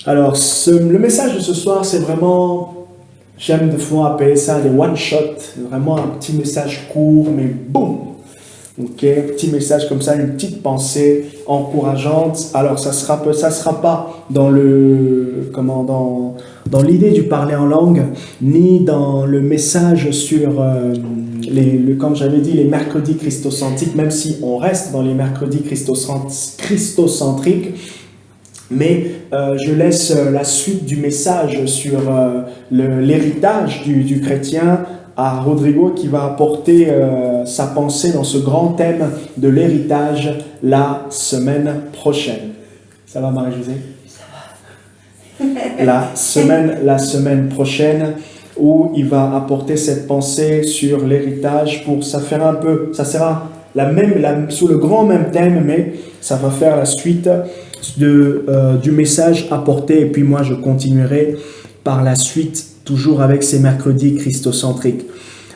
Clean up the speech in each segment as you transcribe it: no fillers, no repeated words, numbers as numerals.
Alors, le message de ce soir, c'est vraiment, j'aime de fois appeler ça des one-shot, vraiment un petit message court, mais boum. Ok, petit message comme ça, une petite pensée encourageante. Alors, ça sera pas dans dans l'idée du parler en langue, ni dans le message sur comme j'avais dit, les mercredis christocentriques, même si on reste dans les mercredis christocentriques. Mais je laisse la suite du message sur l'héritage du chrétien à Rodrigo qui va apporter sa pensée dans ce grand thème de l'héritage la semaine prochaine. Ça va, Marie-Josée? Ça va. La semaine prochaine où il va apporter cette pensée sur l'héritage ça sera sous le grand même thème, mais ça va faire la suite du message apporté, et puis moi je continuerai par la suite toujours avec ces mercredis christocentriques.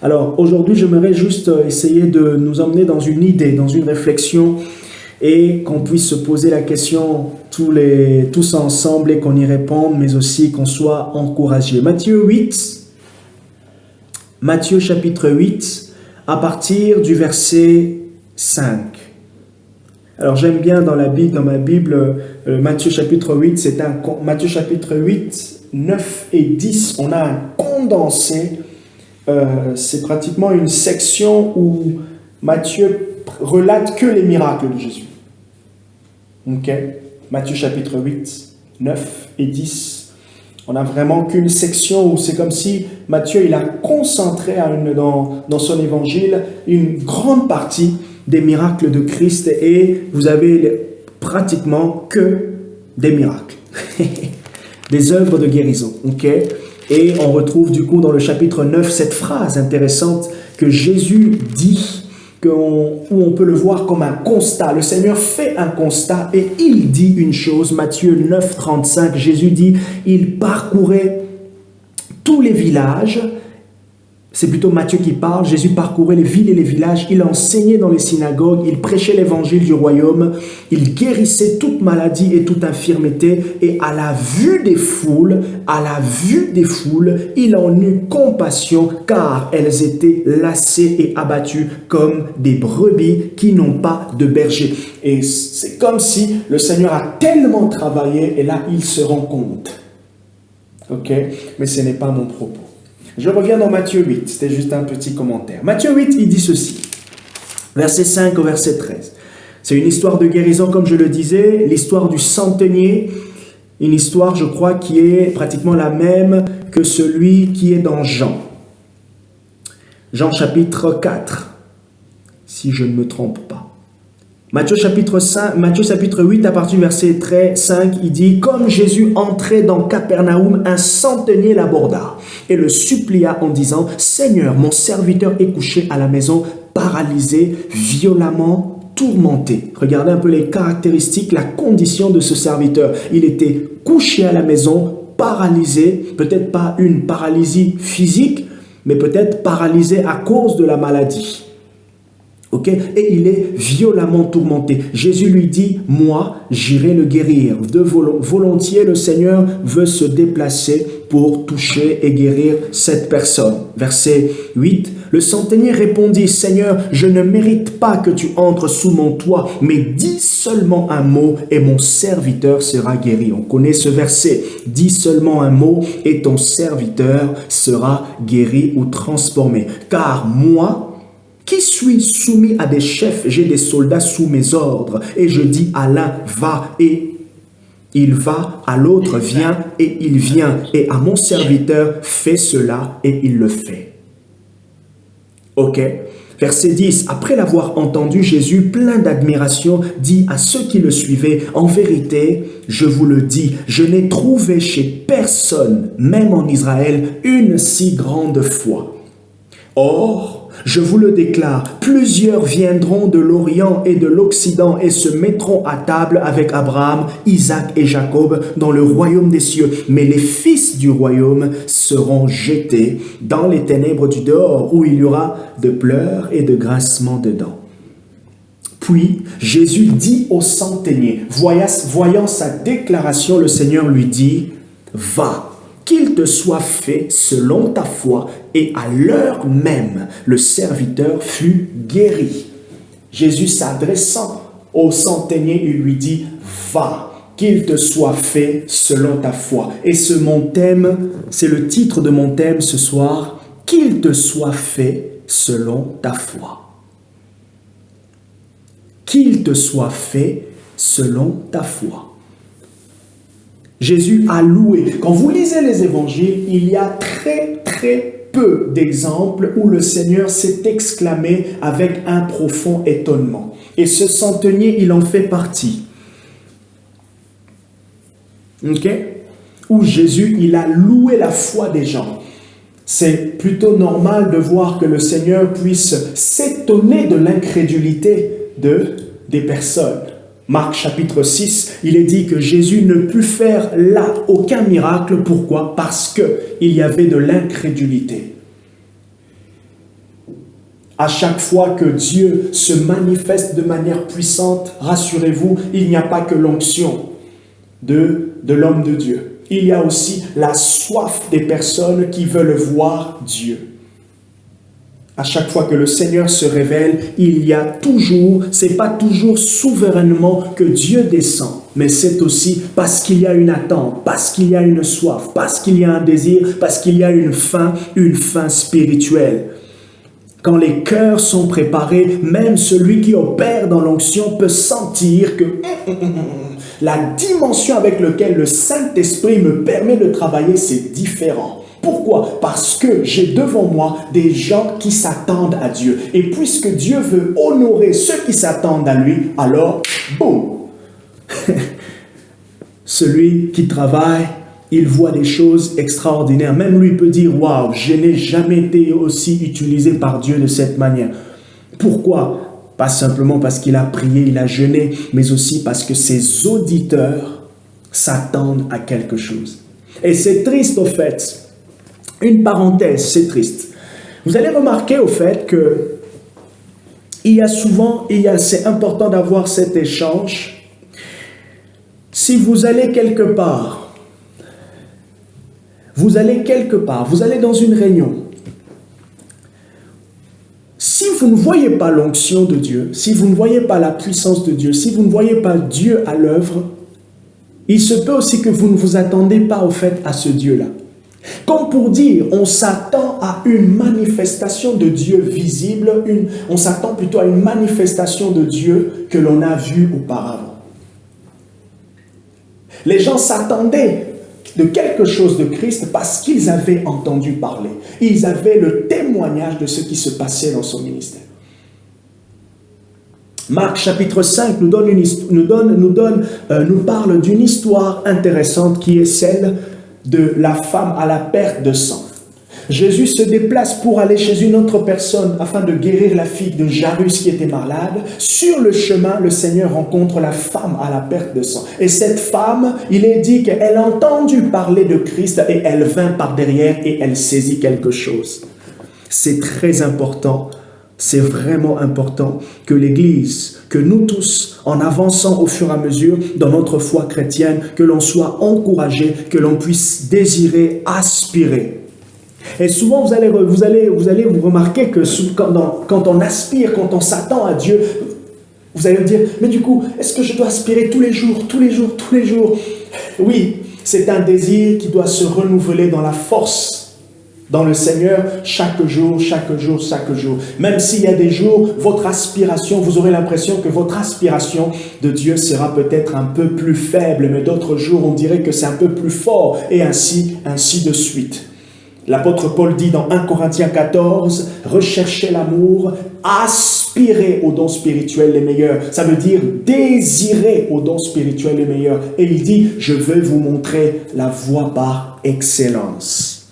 Alors aujourd'hui j'aimerais juste essayer de nous emmener dans une idée, dans une réflexion, et qu'on puisse se poser la question tous ensemble et qu'on y réponde, mais aussi qu'on soit encouragé. Matthieu chapitre 8 à partir du verset 5. Alors j'aime bien dans ma Bible, Matthieu chapitre 8, Matthieu chapitre 8, 9 et 10, on a un condensé, c'est pratiquement une section où Matthieu relate que les miracles de Jésus. Ok, Matthieu chapitre 8, 9 et 10, on n'a vraiment qu'une section où c'est comme si Matthieu il a concentré dans son évangile une grande partie des miracles de Christ, et vous avez pratiquement que des miracles, des œuvres de guérison, ok? Et on retrouve du coup dans le chapitre 9 cette phrase intéressante que Jésus dit, où on peut le voir comme un constat. Le Seigneur fait un constat et il dit une chose. Matthieu 9, 35, Jésus dit, il parcourait tous les villages. C'est plutôt Matthieu qui parle. Jésus parcourait les villes et les villages. Il enseignait dans les synagogues. Il prêchait l'évangile du royaume. Il guérissait toute maladie et toute infirmité. Et à la vue des foules, il en eut compassion, car elles étaient lassées et abattues comme des brebis qui n'ont pas de berger. Et c'est comme si le Seigneur a tellement travaillé et là, il se rend compte. Ok? Mais ce n'est pas mon propos. Je reviens dans Matthieu 8, c'était juste un petit commentaire. Matthieu 8, il dit ceci, verset 5 au verset 13. C'est une histoire de guérison, comme je le disais, l'histoire du centenier, une histoire, je crois, qui est pratiquement la même que celui qui est dans Jean. Jean chapitre 4, si je ne me trompe pas. Matthieu chapitre 8, à partir du verset 5, il dit « Comme Jésus entrait dans Capernaum, un centenier l'aborda et le supplia en disant « Seigneur, mon serviteur est couché à la maison, paralysé, violemment tourmenté. » Regardez un peu les caractéristiques, la condition de ce serviteur. Il était couché à la maison, paralysé, peut-être pas une paralysie physique, mais peut-être paralysé à cause de la maladie. Okay? Et il est violemment tourmenté. Jésus lui dit, moi, j'irai le guérir. Volontiers, le Seigneur veut se déplacer pour toucher et guérir cette personne. Verset 8, le centenier répondit, Seigneur, je ne mérite pas que tu entres sous mon toit, mais dis seulement un mot et mon serviteur sera guéri. On connaît ce verset. Dis seulement un mot et ton serviteur sera guéri ou transformé. Car moi, qui suis soumis à des chefs, j'ai des soldats sous mes ordres, et je dis à l'un, va, et il va, à l'autre, viens, et il vient, et à mon serviteur, fais cela, et il le fait. Ok. Verset 10, après l'avoir entendu, Jésus, plein d'admiration, dit à ceux qui le suivaient, en vérité, je vous le dis, je n'ai trouvé chez personne, même en Israël, une si grande foi. Or, je vous le déclare, plusieurs viendront de l'Orient et de l'Occident et se mettront à table avec Abraham, Isaac et Jacob dans le royaume des cieux. Mais les fils du royaume seront jetés dans les ténèbres du dehors, où il y aura de pleurs et de grincements de dents. Puis Jésus dit au centenier, voyant sa déclaration, le Seigneur lui dit, « Va, qu'il te soit fait selon ta foi. » Et à l'heure même, le serviteur fut guéri. Jésus s'adressant au centenier, il lui dit, « Va, qu'il te soit fait selon ta foi. » Et c'est le titre de mon thème ce soir, « Qu'il te soit fait selon ta foi. » Qu'il te soit fait selon ta foi. Jésus a loué. Quand vous lisez les évangiles, il y a très peu d'exemples où le Seigneur s'est exclamé avec un profond étonnement. Et ce centenier, il en fait partie. Ok? Où Jésus, il a loué la foi des gens. C'est plutôt normal de voir que le Seigneur puisse s'étonner de l'incrédulité des personnes. Marc chapitre 6, il est dit que Jésus ne put faire là aucun miracle. Pourquoi? Parce qu'il y avait de l'incrédulité. À chaque fois que Dieu se manifeste de manière puissante, rassurez-vous, il n'y a pas que l'onction de l'homme de Dieu. Il y a aussi la soif des personnes qui veulent voir Dieu. À chaque fois que le Seigneur se révèle, il y a toujours, c'est pas toujours souverainement que Dieu descend, mais c'est aussi parce qu'il y a une attente, parce qu'il y a une soif, parce qu'il y a un désir, parce qu'il y a une faim spirituelle. Quand les cœurs sont préparés, même celui qui opère dans l'onction peut sentir que la dimension avec laquelle le Saint-Esprit me permet de travailler, c'est différent. Pourquoi? Parce que j'ai devant moi des gens qui s'attendent à Dieu. Et puisque Dieu veut honorer ceux qui s'attendent à lui, alors, boum! Celui qui travaille, il voit des choses extraordinaires. Même lui peut dire, waouh, je n'ai jamais été aussi utilisé par Dieu de cette manière. Pourquoi? Pas simplement parce qu'il a prié, il a jeûné, mais aussi parce que ses auditeurs s'attendent à quelque chose. Et c'est triste au fait. Une parenthèse, c'est triste. Vous allez remarquer au fait que c'est important d'avoir cet échange. Si vous allez quelque part, vous allez dans une réunion. Si vous ne voyez pas l'onction de Dieu, si vous ne voyez pas la puissance de Dieu, si vous ne voyez pas Dieu à l'œuvre, il se peut aussi que vous ne vous attendez pas au fait à ce Dieu-là. Comme pour dire, on s'attend à une manifestation de Dieu visible, on s'attend plutôt à une manifestation de Dieu que l'on a vue auparavant. Les gens s'attendaient de quelque chose de Christ parce qu'ils avaient entendu parler. Ils avaient le témoignage de ce qui se passait dans son ministère. Marc chapitre 5 nous parle d'une histoire intéressante qui est celle de la femme à la perte de sang. Jésus se déplace pour aller chez une autre personne afin de guérir la fille de Jairus qui était malade. Sur le chemin, le Seigneur rencontre la femme à la perte de sang. Et cette femme, il est dit qu'elle a entendu parler de Christ et elle vint par derrière et elle saisit quelque chose. C'est très important. C'est vraiment important que l'Église, que nous tous, en avançant au fur et à mesure dans notre foi chrétienne, que l'on soit encouragé, que l'on puisse désirer, aspirer. Et souvent, vous allez vous remarquer que quand on aspire, quand on s'attend à Dieu, vous allez me dire, mais du coup, est-ce que je dois aspirer tous les jours? Oui, c'est un désir qui doit se renouveler dans la force dans le Seigneur, chaque jour. Même s'il y a des jours, votre aspiration, vous aurez l'impression que votre aspiration de Dieu sera peut-être un peu plus faible, mais d'autres jours, on dirait que c'est un peu plus fort, et ainsi de suite. L'apôtre Paul dit dans 1 Corinthiens 14, « Recherchez l'amour, aspirez aux dons spirituels les meilleurs. » Ça veut dire désirer aux dons spirituels les meilleurs. Et il dit, « Je vais vous montrer la voie par excellence. »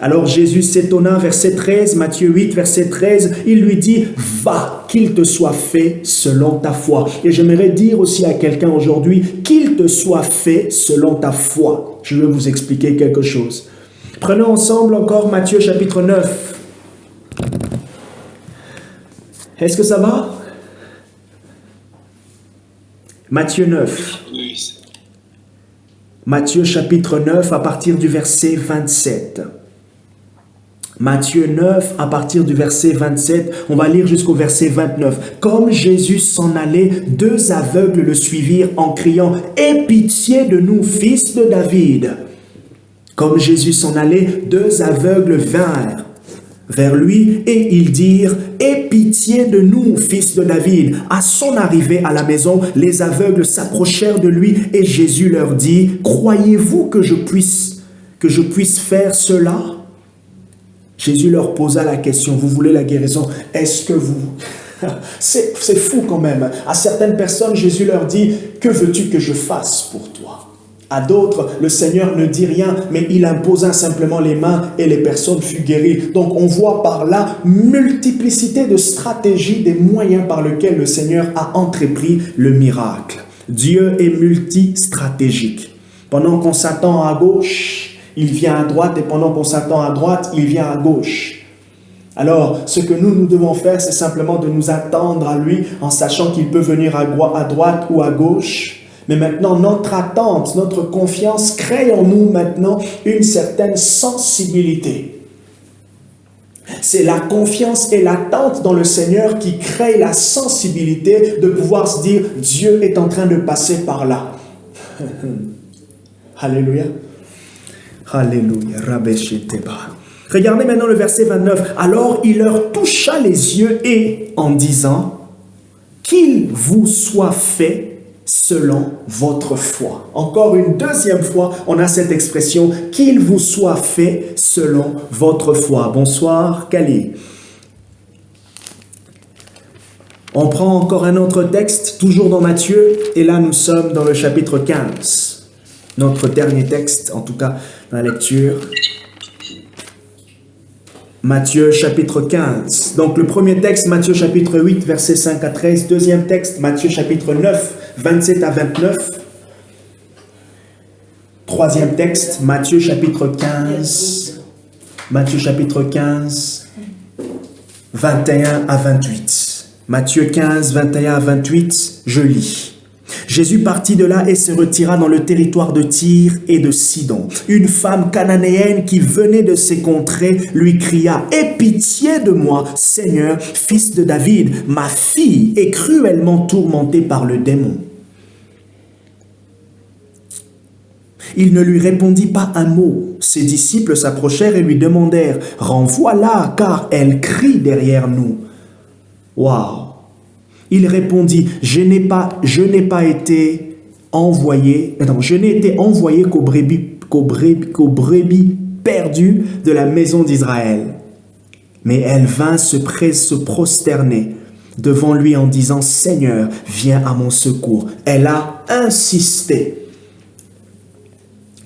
Alors Jésus s'étonna, verset 13, Matthieu 8, verset 13, il lui dit, « Va, qu'il te soit fait selon ta foi. » Et j'aimerais dire aussi à quelqu'un aujourd'hui, « Qu'il te soit fait selon ta foi. » Je vais vous expliquer quelque chose. Prenons ensemble encore Matthieu chapitre 9. Est-ce que ça va? Matthieu 9. Matthieu chapitre 9 à partir du verset 27. Matthieu 9 à partir du verset 27, on va lire jusqu'au verset 29. Comme Jésus s'en allait, 2 aveugles le suivirent en criant « Aie pitié de nous, fils de David !» Comme Jésus s'en allait, 2 aveugles vinrent vers lui et ils dirent « Aie pitié de nous, fils de David !» À son arrivée à la maison, les aveugles s'approchèrent de lui et Jésus leur dit « Croyez-vous que je puisse faire cela ?» Jésus leur posa la question, vous voulez la guérison? Est-ce que vous... C'est fou quand même. À certaines personnes, Jésus leur dit, que veux-tu que je fasse pour toi? À d'autres, le Seigneur ne dit rien, mais il imposa simplement les mains et les personnes furent guéries. Donc on voit par là multiplicité de stratégies, des moyens par lesquels le Seigneur a entrepris le miracle. Dieu est multistratégique. Pendant qu'on s'attend à gauche, il vient à droite et pendant qu'on s'attend à droite, il vient à gauche. Alors, ce que nous devons faire, c'est simplement de nous attendre à lui en sachant qu'il peut venir à droite ou à gauche. Mais maintenant, notre attente, notre confiance crée en nous maintenant une certaine sensibilité. C'est la confiance et l'attente dans le Seigneur qui crée la sensibilité de pouvoir se dire « Dieu est en train de passer par là. » Alléluia. Alléluia. Regardez maintenant le verset 29. Alors il leur toucha les yeux et en disant qu'il vous soit fait selon votre foi. Encore une deuxième fois, on a cette expression qu'il vous soit fait selon votre foi. Bonsoir, Kali. On prend encore un autre texte, toujours dans Matthieu, et là nous sommes dans le chapitre 15. Notre dernier texte, en tout cas dans la lecture. Matthieu chapitre 15. Donc le premier texte, Matthieu chapitre 8, versets 5 à 13. Deuxième texte, Matthieu chapitre 9, 27 à 29. Troisième texte, Matthieu chapitre 15. Matthieu chapitre 15, 21 à 28. Matthieu 15, 21 à 28, je lis. Jésus partit de là et se retira dans le territoire de Tyr et de Sidon. Une femme cananéenne qui venait de ces contrées lui cria « Aie pitié de moi, Seigneur, fils de David, ma fille est cruellement tourmentée par le démon. » Il ne lui répondit pas un mot. Ses disciples s'approchèrent et lui demandèrent « Renvoie-la, car elle crie derrière nous. » Waouh! Il répondit, je n'ai pas été envoyé, je n'ai été envoyé qu'aux brebis perdues de la maison d'Israël. Mais elle vint se prosterner devant lui en disant, Seigneur, viens à mon secours. Elle a insisté.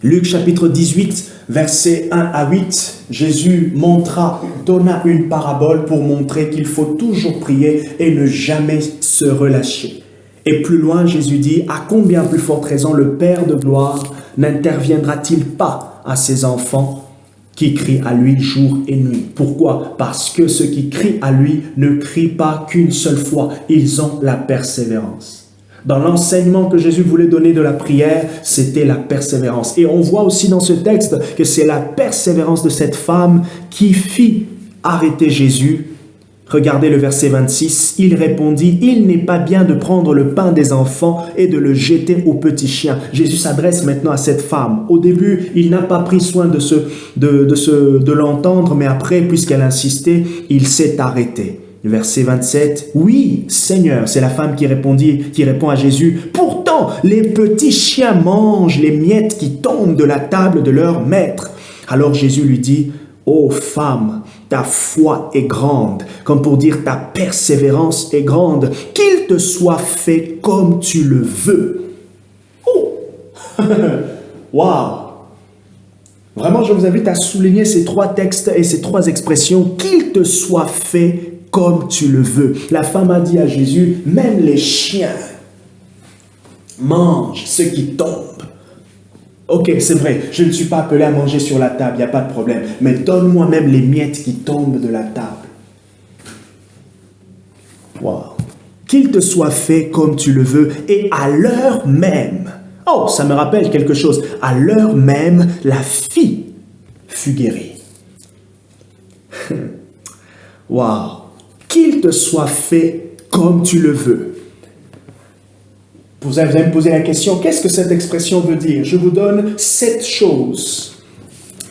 Luc chapitre 18, versets 1 à 8, Jésus donna une parabole pour montrer qu'il faut toujours prier et ne jamais se relâcher. Et plus loin, Jésus dit, à combien plus forte raison le Père de gloire n'interviendra-t-il pas à ses enfants qui crient à lui jour et nuit? Pourquoi? Parce que ceux qui crient à lui ne crient pas qu'une seule fois, ils ont la persévérance. Dans l'enseignement que Jésus voulait donner de la prière, c'était la persévérance. Et on voit aussi dans ce texte que c'est la persévérance de cette femme qui fit arrêter Jésus. Regardez le verset 26. Il répondit, « Il n'est pas bien de prendre le pain des enfants et de le jeter aux petits chiens. » Jésus s'adresse maintenant à cette femme. Au début, il n'a pas pris soin de l'entendre, mais après, puisqu'elle insistait, il s'est arrêté. Verset 27, « Oui, Seigneur, c'est la femme qui répond à Jésus, « Pourtant, les petits chiens mangent les miettes qui tombent de la table de leur maître. » Alors Jésus lui dit, « Ô femme, ta foi est grande, comme pour dire ta persévérance est grande, qu'il te soit fait comme tu le veux. » Oh! Waouh! Vraiment, je vous invite à souligner ces 3 textes et ces 3 expressions, « Qu'il te soit fait comme tu le veux. » La femme a dit à Jésus, même les chiens mangent ce qui tombe. Ok, c'est vrai, je ne suis pas appelé à manger sur la table, il n'y a pas de problème. Mais donne-moi même les miettes qui tombent de la table. Wow. qu'il te soit fait comme tu le veux, et à l'heure même, oh, ça me rappelle quelque chose, à l'heure même, la fille fut guérie. Waouh! Qu'il te soit fait comme tu le veux. Vous allez me poser la question, qu'est-ce que cette expression veut dire? Je vous donne 7 choses.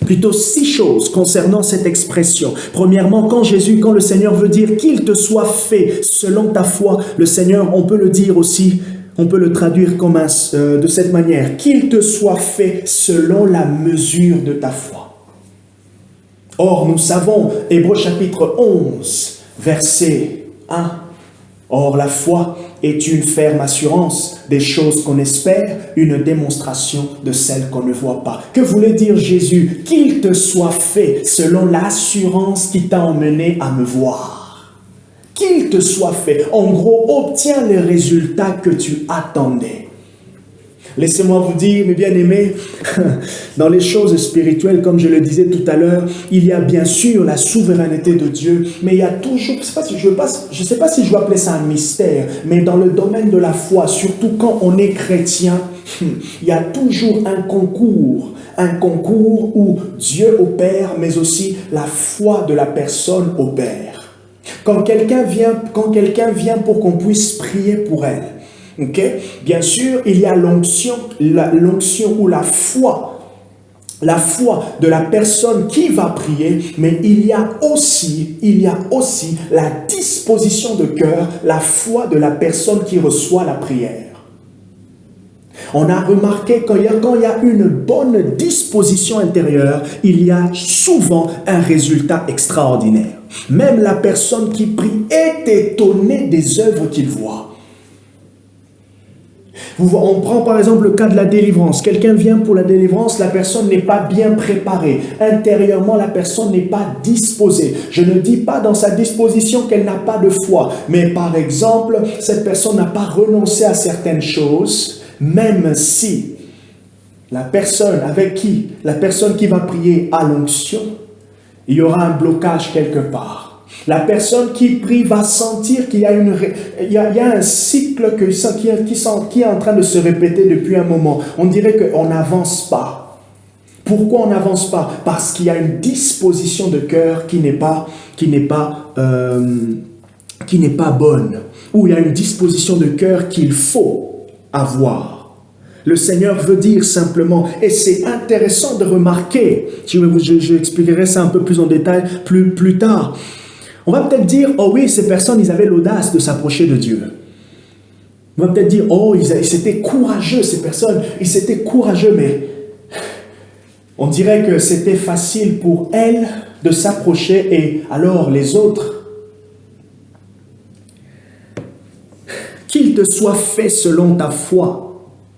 Plutôt 6 choses concernant cette expression. Premièrement, quand le Seigneur veut dire qu'il te soit fait selon ta foi, le Seigneur, on peut le dire aussi, on peut le traduire comme de cette manière, qu'il te soit fait selon la mesure de ta foi. Or, nous savons, Hébreux chapitre 11, verset 1, or la foi est une ferme assurance des choses qu'on espère, une démonstration de celles qu'on ne voit pas. Que voulait dire Jésus? Qu'il te soit fait selon l'assurance qui t'a emmené à me voir. Qu'il te soit fait. En gros, obtiens les résultats que tu attendais. Laissez-moi vous dire, mes bien-aimés, dans les choses spirituelles, comme je le disais tout à l'heure, il y a bien sûr la souveraineté de Dieu, mais il y a toujours, je ne sais pas si je veux appeler ça un mystère, mais dans le domaine de la foi, surtout quand on est chrétien, il y a toujours un concours où Dieu opère, mais aussi la foi de la personne opère. Quand quelqu'un vient pour qu'on puisse prier pour elle, okay? Bien sûr, il y a l'onction ou la foi de la personne qui va prier, mais il y a aussi la disposition de cœur, la foi de la personne qui reçoit la prière. On a remarqué quand il y a une bonne disposition intérieure, il y a souvent un résultat extraordinaire. Même la personne qui prie est étonnée des œuvres qu'il voit. On prend par exemple le cas de la délivrance. Quelqu'un vient pour la délivrance, la personne n'est pas bien préparée. Intérieurement, la personne n'est pas disposée. Je ne dis pas dans sa disposition qu'elle n'a pas de foi. Mais par exemple, cette personne n'a pas renoncé à certaines choses, même si la personne qui va prier à l'onction, il y aura un blocage quelque part. La personne qui prie va sentir qu'il y a un cycle qui est en train de se répéter depuis un moment. On dirait qu'on n'avance pas. Pourquoi on n'avance pas? Parce qu'il y a une disposition de cœur qui n'est pas bonne. Ou il y a une disposition de cœur qu'il faut avoir. Le Seigneur veut dire simplement, et c'est intéressant de remarquer, je expliquerai ça un peu plus en détail plus tard. On va peut-être dire, oh oui, ces personnes, ils avaient l'audace de s'approcher de Dieu. On va peut-être dire, oh, ils étaient courageux, ces personnes, ils étaient courageux, mais on dirait que c'était facile pour elles de s'approcher et alors les autres. Qu'il te soit fait selon ta foi,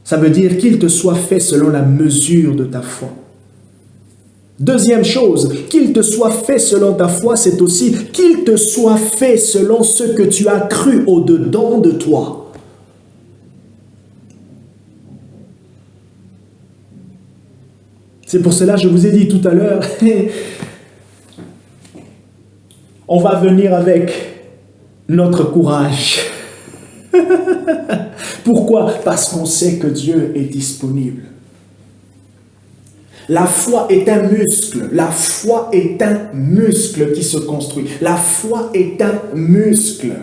ça veut dire qu'il te soit fait selon la mesure de ta foi. Deuxième chose, qu'il te soit fait selon ta foi, c'est aussi qu'il te soit fait selon ce que tu as cru au-dedans de toi. C'est pour cela que je vous ai dit tout à l'heure, on va venir avec notre courage. Pourquoi? Parce qu'on sait que Dieu est disponible. La foi est un muscle. La foi est un muscle qui se construit. La foi est un muscle.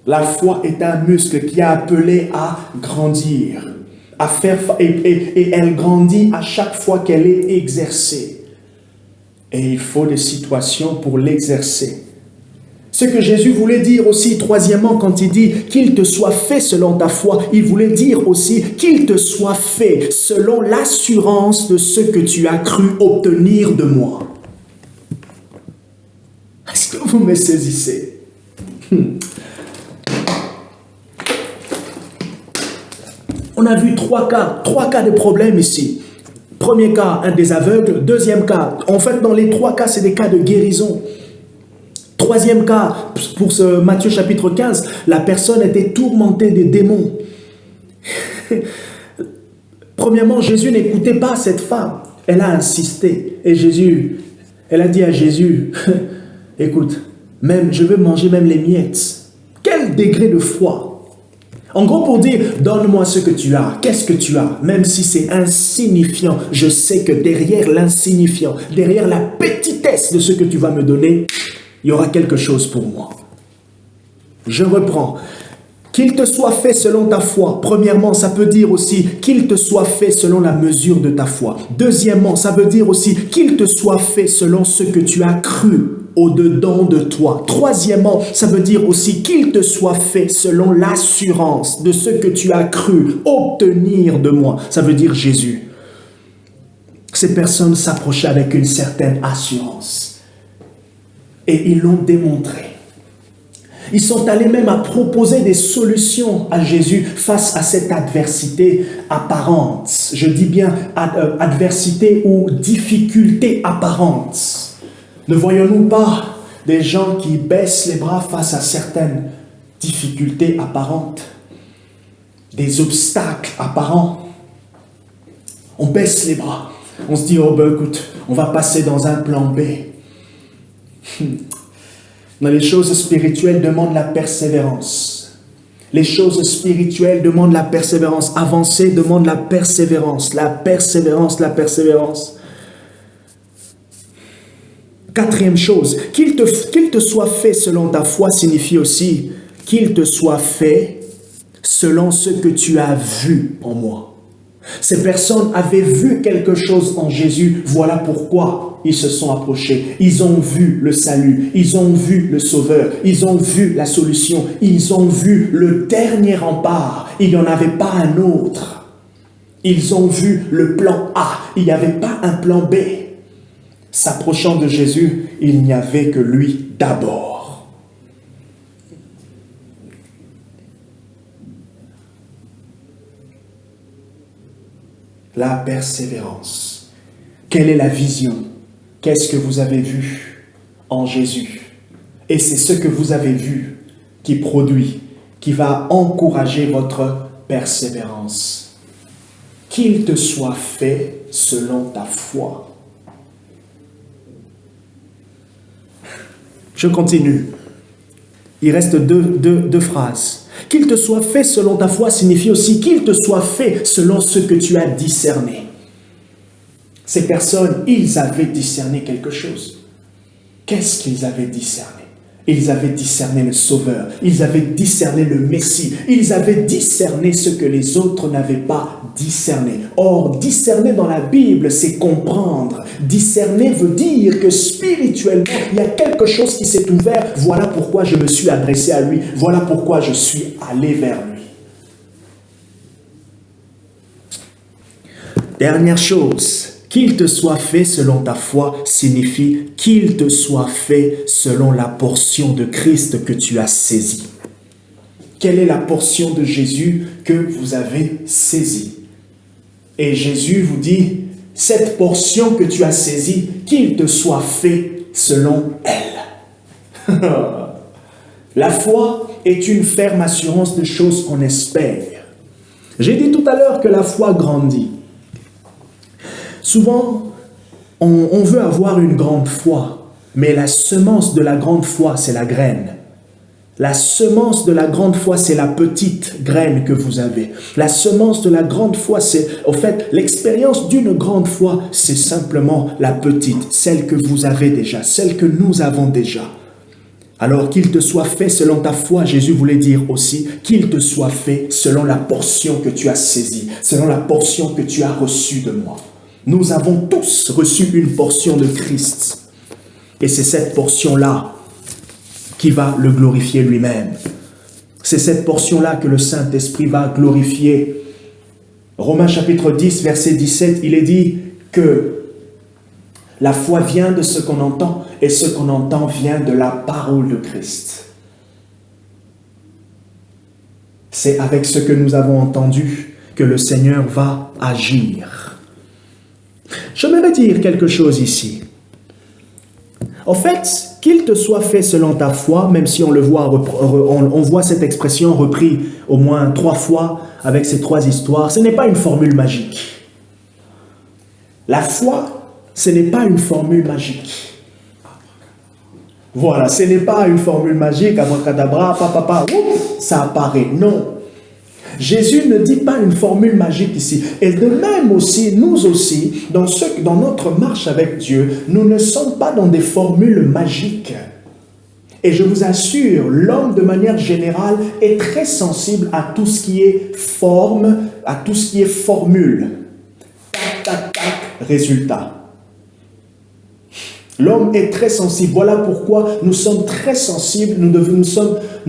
La foi est un muscle qui est appelé à grandir, et elle grandit à chaque fois qu'elle est exercée. Et il faut des situations pour l'exercer. Ce que Jésus voulait dire aussi, troisièmement, quand il dit qu'il te soit fait selon ta foi, il voulait dire aussi qu'il te soit fait selon l'assurance de ce que tu as cru obtenir de moi. Est-ce que vous me saisissez? On a vu trois cas de problèmes ici. Premier cas, un des aveugles. Deuxième cas, en fait, dans les 3 cas, c'est des cas de guérison. Troisième cas, pour ce Matthieu chapitre 15, la personne était tourmentée des démons. Premièrement, Jésus n'écoutait pas cette femme. Elle a insisté. Et elle a dit à Jésus, écoute, je veux manger même les miettes. degré de foi. En gros, pour dire, donne-moi ce que tu as. Qu'est-ce que tu as? Même si c'est insignifiant, je sais que derrière l'insignifiant, derrière la petitesse de ce que tu vas me donner, il y aura quelque chose pour moi. Je reprends. Qu'il te soit fait selon ta foi. Premièrement, ça peut dire aussi qu'il te soit fait selon la mesure de ta foi. Deuxièmement, ça veut dire aussi qu'il te soit fait selon ce que tu as cru au-dedans de toi. Troisièmement, ça veut dire aussi qu'il te soit fait selon l'assurance de ce que tu as cru obtenir de moi. Ça veut dire Jésus. Ces personnes s'approchaient avec une certaine assurance. Et ils l'ont démontré. Ils sont allés même à proposer des solutions à Jésus face à cette adversité apparente. Je dis bien adversité ou difficulté apparente. Ne voyons-nous pas des gens qui baissent les bras face à certaines difficultés apparentes, des obstacles apparents? On baisse les bras. On se dit, oh ben écoute, on va passer dans un plan B. Mais les choses spirituelles demandent la persévérance. Les choses spirituelles demandent la persévérance. Avancer demande la persévérance. La persévérance, la persévérance. Quatrième chose, qu'il te soit fait selon ta foi signifie aussi qu'il te soit fait selon ce que tu as vu en moi. Ces personnes avaient vu quelque chose en Jésus, voilà pourquoi ils se sont approchés. Ils ont vu le salut, ils ont vu le Sauveur, ils ont vu la solution, ils ont vu le dernier rempart. Il n'y en avait pas un autre. Ils ont vu le plan A, il n'y avait pas un plan B. S'approchant de Jésus, il n'y avait que lui d'abord. La persévérance. Quelle est la vision? Qu'est-ce que vous avez vu en Jésus? Et c'est ce que vous avez vu qui produit, qui va encourager votre persévérance. Qu'il te soit fait selon ta foi. Je continue. Il reste deux phrases. Qu'il te soit fait selon ta foi signifie aussi qu'il te soit fait selon ce que tu as discerné. Ces personnes, ils avaient discerné quelque chose. Qu'est-ce qu'ils avaient discerné? Ils avaient discerné le Sauveur. Ils avaient discerné le Messie. Ils avaient discerné ce que les autres n'avaient pas discerné. Or, discerner dans la Bible, c'est comprendre. Discerner veut dire que spirituellement, il y a quelque chose qui s'est ouvert. Voilà pourquoi je me suis adressé à lui. Voilà pourquoi je suis allé vers lui. Dernière chose. Qu'il te soit fait selon ta foi signifie qu'il te soit fait selon la portion de Christ que tu as saisie. Quelle est la portion de Jésus que vous avez saisie? Et Jésus vous dit, cette portion que tu as saisie, qu'il te soit fait selon elle. La foi est une ferme assurance de choses qu'on espère. J'ai dit tout à l'heure que la foi grandit. Souvent, on veut avoir une grande foi, mais la semence de la grande foi, c'est la graine. La semence de la grande foi, c'est la petite graine que vous avez. La semence de la grande foi, c'est, en fait, l'expérience d'une grande foi, c'est simplement la petite, celle que vous avez déjà, celle que nous avons déjà. Alors qu'il te soit fait selon ta foi, Jésus voulait dire aussi qu'il te soit fait selon la portion que tu as saisie, selon la portion que tu as reçue de moi. Nous avons tous reçu une portion de Christ. Et c'est cette portion-là qui va le glorifier lui-même. C'est cette portion-là que le Saint-Esprit va glorifier. Romains chapitre 10, verset 17, il est dit que la foi vient de ce qu'on entend et ce qu'on entend vient de la parole de Christ. C'est avec ce que nous avons entendu que le Seigneur va agir. J'aimerais dire quelque chose ici. En fait, qu'il te soit fait selon ta foi, même si on le voit, on voit cette expression reprise au moins 3 fois avec ces 3 histoires, ce n'est pas une formule magique. La foi, ce n'est pas une formule magique. Voilà, ce n'est pas une formule magique, abracadabra, papa, ça apparaît. Non. Jésus ne dit pas une formule magique ici. Et de même aussi, nous aussi, dans notre marche avec Dieu, nous ne sommes pas dans des formules magiques. Et je vous assure, l'homme de manière générale est très sensible à tout ce qui est forme, à tout ce qui est formule. Tac, tac, tac, résultat. L'homme est très sensible. Voilà pourquoi nous sommes très sensibles, nous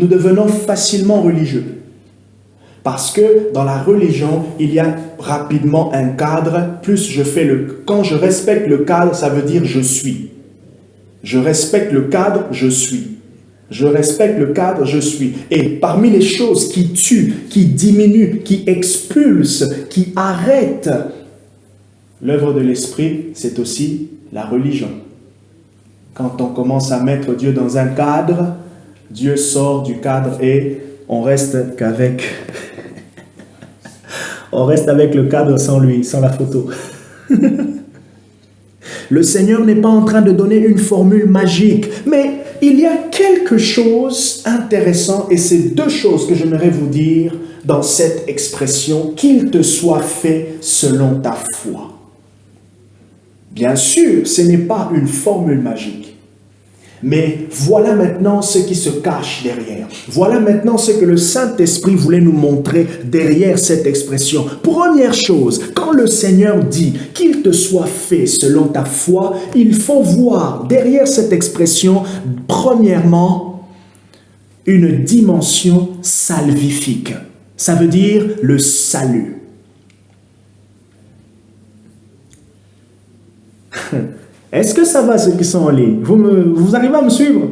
devenons facilement religieux. Parce que dans la religion, il y a rapidement un cadre. Quand je respecte le cadre, ça veut dire je suis. Je respecte le cadre, je suis. Je respecte le cadre, je suis. Et parmi les choses qui tuent, qui diminuent, qui expulsent, qui arrêtent l'œuvre de l'esprit, c'est aussi la religion. Quand on commence à mettre Dieu dans un cadre, Dieu sort du cadre et on reste qu'avec... on reste avec le cadre sans lui, sans la photo. Le Seigneur n'est pas en train de donner une formule magique, mais il y a quelque chose d'intéressant et c'est deux choses que j'aimerais vous dire dans cette expression, qu'il te soit fait selon ta foi. Bien sûr, ce n'est pas une formule magique. Mais voilà maintenant ce qui se cache derrière. Voilà maintenant ce que le Saint-Esprit voulait nous montrer derrière cette expression. Première chose, quand le Seigneur dit qu'il te soit fait selon ta foi, il faut voir derrière cette expression, premièrement, une dimension salvifique. Ça veut dire le salut. Est-ce que ça va ceux qui sont en ligne? Vous arrivez à me suivre?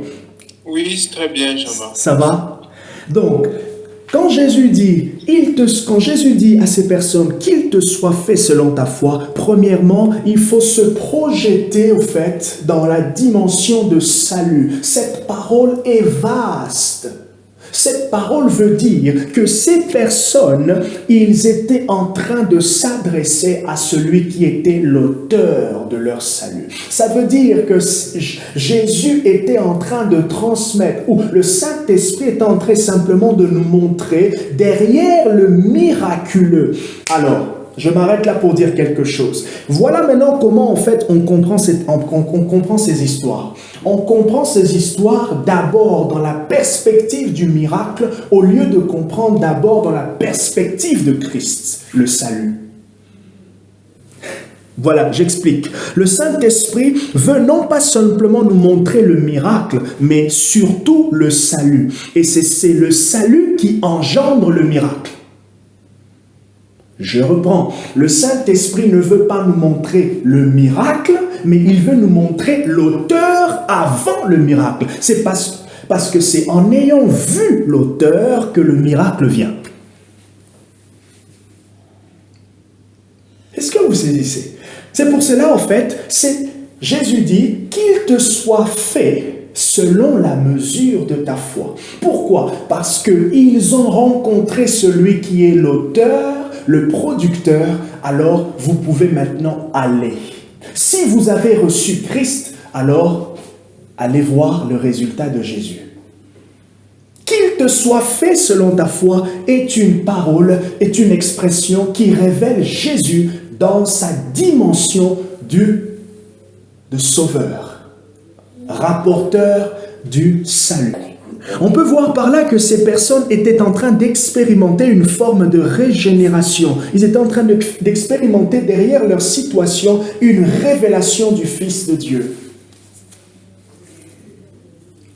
Oui, très bien, ça va. Ça va? Donc, quand Jésus dit à ces personnes qu'il te soit fait selon ta foi, premièrement, il faut se projeter au fait dans la dimension de salut. Cette parole est vaste. Cette parole veut dire que ces personnes, ils étaient en train de s'adresser à celui qui était l'auteur de leur salut. Ça veut dire que Jésus était en train de transmettre, ou le Saint-Esprit est en train simplement de nous montrer derrière le miraculeux. Alors, je m'arrête là pour dire quelque chose. Voilà maintenant comment en fait on comprend ces histoires. On comprend ces histoires d'abord dans la perspective du miracle au lieu de comprendre d'abord dans la perspective de Christ, le salut. Voilà, j'explique. Le Saint-Esprit veut non pas simplement nous montrer le miracle, mais surtout le salut. Et c'est le salut qui engendre le miracle. Je reprends. Le Saint-Esprit ne veut pas nous montrer le miracle, mais il veut nous montrer l'auteur avant le miracle. C'est parce que c'est en ayant vu l'auteur que le miracle vient. Est-ce que vous saisissez? C'est pour cela, en fait, Jésus dit qu'il te soit fait selon la mesure de ta foi. Pourquoi? Parce qu'ils ont rencontré celui qui est l'auteur, le producteur, alors vous pouvez maintenant aller. Si vous avez reçu Christ, alors allez voir le résultat de Jésus. Qu'il te soit fait selon ta foi est une parole, est une expression qui révèle Jésus dans sa dimension de sauveur, rapporteur du salut. On peut voir par là que ces personnes étaient en train d'expérimenter une forme de régénération. Ils étaient en train d'expérimenter derrière leur situation une révélation du Fils de Dieu.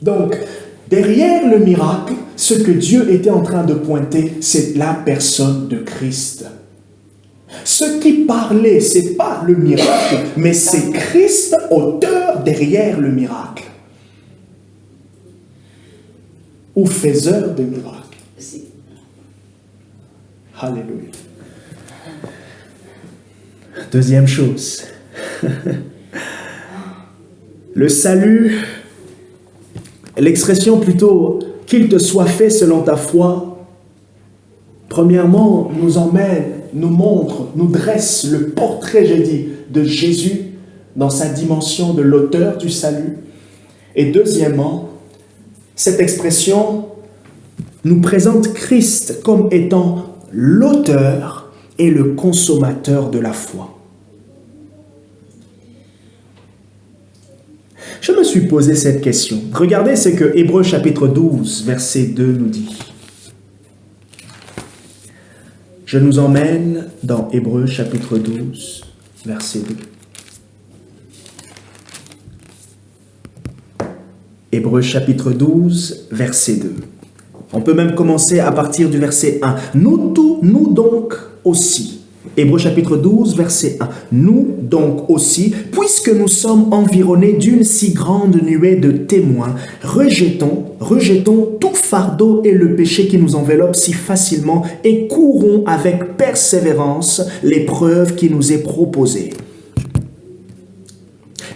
Donc, derrière le miracle, ce que Dieu était en train de pointer, c'est la personne de Christ. Ce qui parlait, ce n'est pas le miracle, mais c'est Christ, auteur derrière le miracle. Ou faiseur de miracles. Alléluia. Deuxième chose. Le salut, l'expression plutôt « qu'il te soit fait selon ta foi », premièrement, nous emmène, nous montre, nous dresse le portrait, j'ai dit, de Jésus dans sa dimension de l'auteur du salut. Et deuxièmement, cette expression nous présente Christ comme étant l'auteur et le consommateur de la foi. Je me suis posé cette question. Regardez ce que Hébreux chapitre 12, verset 2 nous dit. Je nous emmène dans Hébreux chapitre 12, verset 2. Hébreux chapitre 12, verset 2. On peut même commencer à partir du verset 1. Nous donc aussi. Hébreux chapitre 12, verset 1. Nous donc aussi, puisque nous sommes environnés d'une si grande nuée de témoins, rejetons tout fardeau et le péché qui nous enveloppe si facilement et courons avec persévérance l'épreuve qui nous est proposée.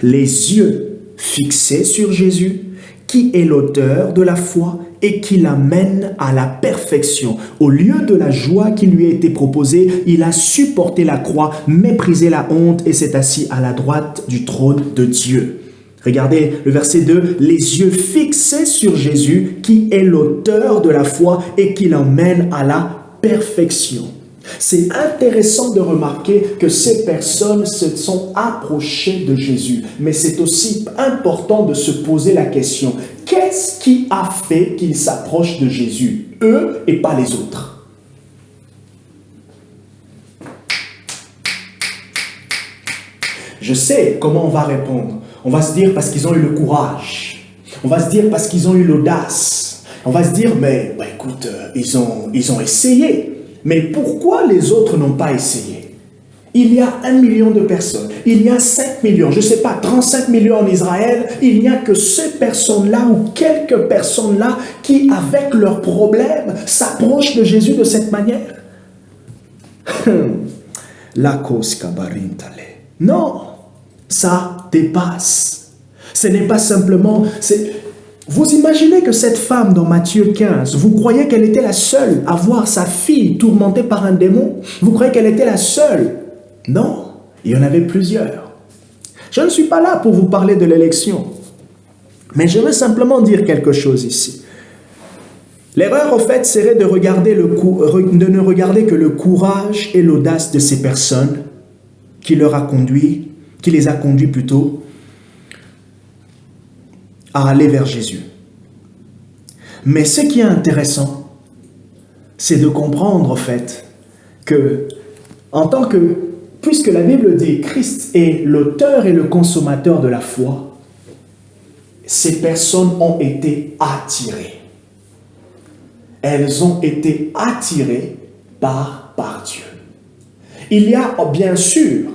Les yeux fixés sur Jésus, qui est l'auteur de la foi et qui l'amène à la perfection. Au lieu de la joie qui lui a été proposée, il a supporté la croix, méprisé la honte et s'est assis à la droite du trône de Dieu. Regardez le verset 2, les yeux fixés sur Jésus, qui est l'auteur de la foi et qui l'emmène à la perfection. C'est intéressant de remarquer que ces personnes se sont approchées de Jésus, mais c'est aussi important de se poser la question, qu'est-ce qui a fait qu'ils s'approchent de Jésus, eux et pas les autres? Je sais comment on va répondre. On va se dire parce qu'ils ont eu le courage. On va se dire parce qu'ils ont eu l'audace. On va se dire, mais écoute, ils ont essayé. Mais pourquoi les autres n'ont pas essayé? Il y a 1 million de personnes, il y a 5 millions, je ne sais pas, 35 millions en Israël, il n'y a que ces personnes-là ou quelques personnes-là qui, avec leurs problèmes, s'approchent de Jésus de cette manière. Non, ça dépasse. Ce n'est pas simplement... Vous imaginez que cette femme dans Matthieu 15, vous croyez qu'elle était la seule à voir sa fille tourmentée par un démon? Vous croyez qu'elle était la seule? Non, il y en avait plusieurs. Je ne suis pas là pour vous parler de l'élection, mais je veux simplement dire quelque chose ici. L'erreur, au fait, serait de ne regarder que le courage et l'audace de ces personnes qui les a conduits plutôt à aller vers Jésus. Mais ce qui est intéressant, c'est de comprendre, en fait, que, puisque la Bible dit Christ est l'auteur et le consommateur de la foi, ces personnes ont été attirées. Elles ont été attirées par Dieu. Il y a bien sûr,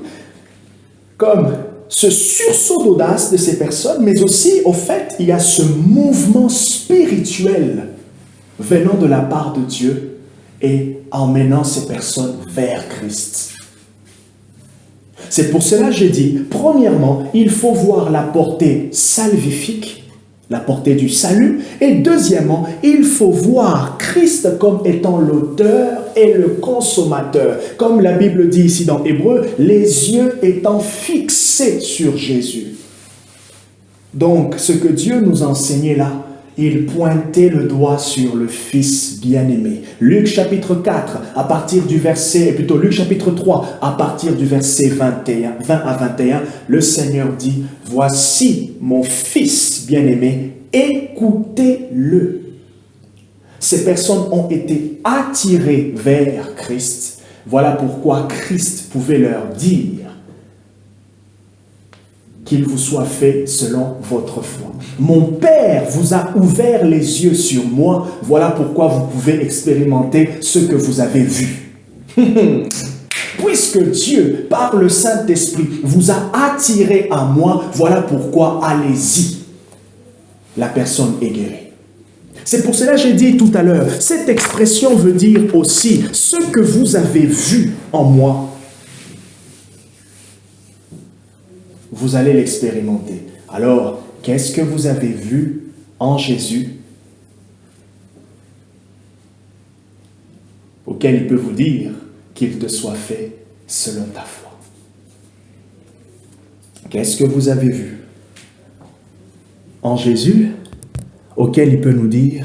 comme ce sursaut d'audace de ces personnes, mais aussi, au fait, il y a ce mouvement spirituel venant de la part de Dieu et emmenant ces personnes vers Christ. C'est pour cela que j'ai dit, premièrement, il faut voir la portée salvifique, la portée du salut, et deuxièmement, il faut voir Christ comme étant l'auteur et le consommateur. Comme la Bible dit ici dans Hébreux, les yeux étant fixés sur Jésus. Donc, ce que Dieu nous enseignait là, il pointait le doigt sur le Fils bien-aimé. Luc chapitre 4, à partir du verset, plutôt Luc chapitre 3, à partir du verset 20 à 21, le Seigneur dit, « Voici mon Fils bien-aimé, écoutez-le. » Ces personnes ont été attirées vers Christ. Voilà pourquoi Christ pouvait leur dire qu'il vous soit fait selon votre foi. Mon Père vous a ouvert les yeux sur moi. Voilà pourquoi vous pouvez expérimenter ce que vous avez vu. Puisque Dieu, par le Saint-Esprit, vous a attiré à moi, voilà pourquoi allez-y. La personne est guérie. C'est pour cela que j'ai dit tout à l'heure, cette expression veut dire aussi ce que vous avez vu en moi. Vous allez l'expérimenter. Alors, qu'est-ce que vous avez vu en Jésus auquel il peut vous dire qu'il te soit fait selon ta foi? Qu'est-ce que vous avez vu? en Jésus, auquel il peut nous dire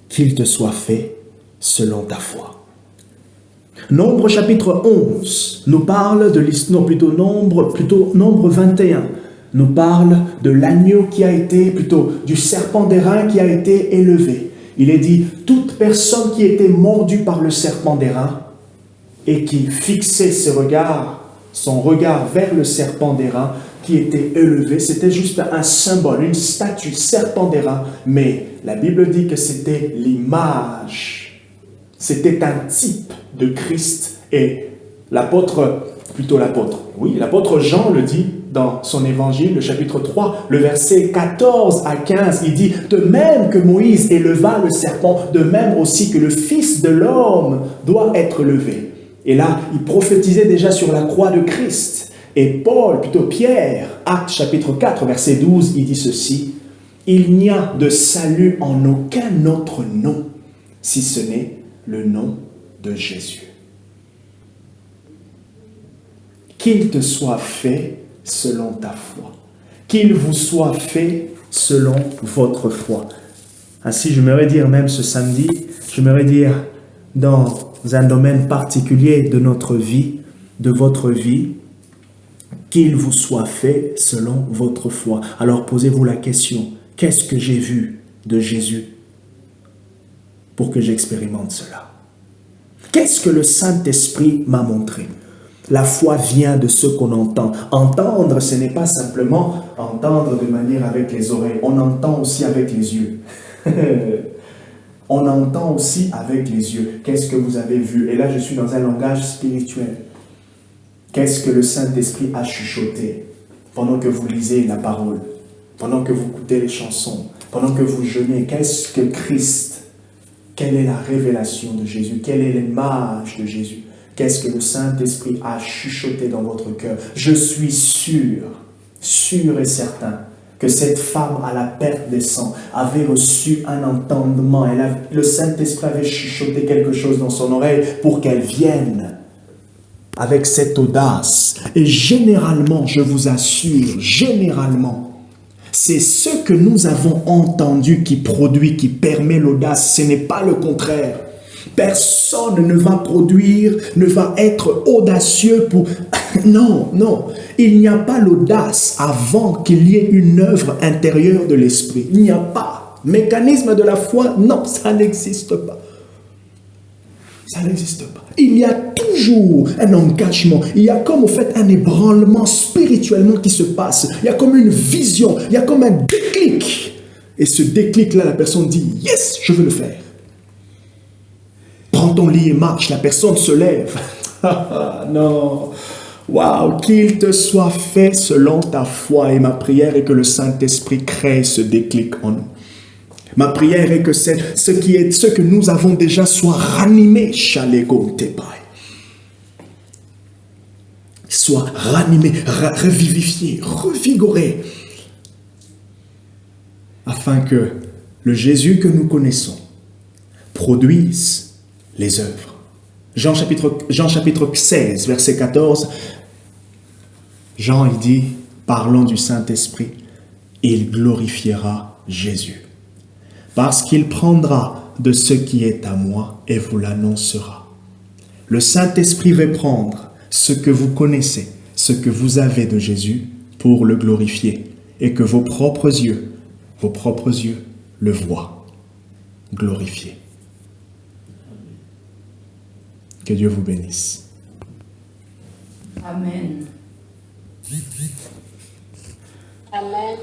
qu'il te soit fait selon ta foi. Nombre chapitre 11 nous parle de l'histoire, Nombre 21 nous parle de l'agneau qui a été, du serpent d'airain qui a été élevé. Il est dit, toute personne qui était mordue par le serpent d'airain et qui fixait son regard vers le serpent d'airain qui était élevé, c'était juste un symbole, une statue, serpent d'airain, mais la Bible dit que c'était l'image, c'était un type de Christ. Et l'apôtre Jean le dit dans son évangile, le chapitre 3, le verset 14 à 15, il dit « De même que Moïse éleva le serpent, de même aussi que le Fils de l'homme doit être levé. » Et là, il prophétisait déjà sur la croix de Christ. Et Pierre, Actes chapitre 4, verset 12, il dit ceci, « Il n'y a de salut en aucun autre nom, si ce n'est le nom de Jésus. » Qu'il te soit fait selon ta foi. Qu'il vous soit fait selon votre foi. Ainsi, j'aimerais dire même ce samedi, j'aimerais dire dans un domaine particulier de notre vie, de votre vie, qu'il vous soit fait selon votre foi. Alors posez-vous la question, qu'est-ce que j'ai vu de Jésus pour que j'expérimente cela? Qu'est-ce que le Saint-Esprit m'a montré? La foi vient de ce qu'on entend. Entendre, ce n'est pas simplement entendre de manière avec les oreilles. On entend aussi avec les yeux. On entend aussi avec les yeux. Qu'est-ce que vous avez vu? Et là, je suis dans un langage spirituel. Qu'est-ce que le Saint-Esprit a chuchoté pendant que vous lisez la parole, pendant que vous écoutez les chansons, pendant que vous jeûnez? Qu'est-ce que Christ? Quelle est la révélation de Jésus? Quelle est l'image de Jésus? Qu'est-ce que le Saint-Esprit a chuchoté dans votre cœur? Je suis sûr et certain, que cette femme à la perte des sangs avait reçu un entendement. Le Saint-Esprit avait chuchoté quelque chose dans son oreille pour qu'elle vienne avec cette audace. Et généralement, je vous assure, c'est ce que nous avons entendu qui produit, qui permet l'audace. Ce n'est pas le contraire. Personne ne va produire, ne va être audacieux pour... Non. Il n'y a pas l'audace avant qu'il y ait une œuvre intérieure de l'esprit. Il n'y a pas. Mécanisme de la foi, non, ça n'existe pas. Ça n'existe pas. Il y a toujours un engagement. Il y a comme au fait un ébranlement spirituellement qui se passe. Il y a comme une vision. Il y a comme un déclic. Et ce déclic-là, la personne dit « Yes, je veux le faire ». Prends ton lit et marche. La personne se lève. Non. Waouh, qu'il te soit fait selon ta foi. Et ma prière est que le Saint-Esprit crée ce déclic en nous. Ma prière est que ce que nous avons déjà soit ranimé, soit ranimé, revivifié, revigoré, afin que le Jésus que nous connaissons produise les œuvres. Jean chapitre 16, verset 14, Jean il dit, parlant du Saint-Esprit, il glorifiera Jésus. Parce qu'il prendra de ce qui est à moi et vous l'annoncera. Le Saint-Esprit va prendre ce que vous connaissez, ce que vous avez de Jésus pour le glorifier et que vos propres yeux le voient glorifié. Que Dieu vous bénisse. Amen. Amen.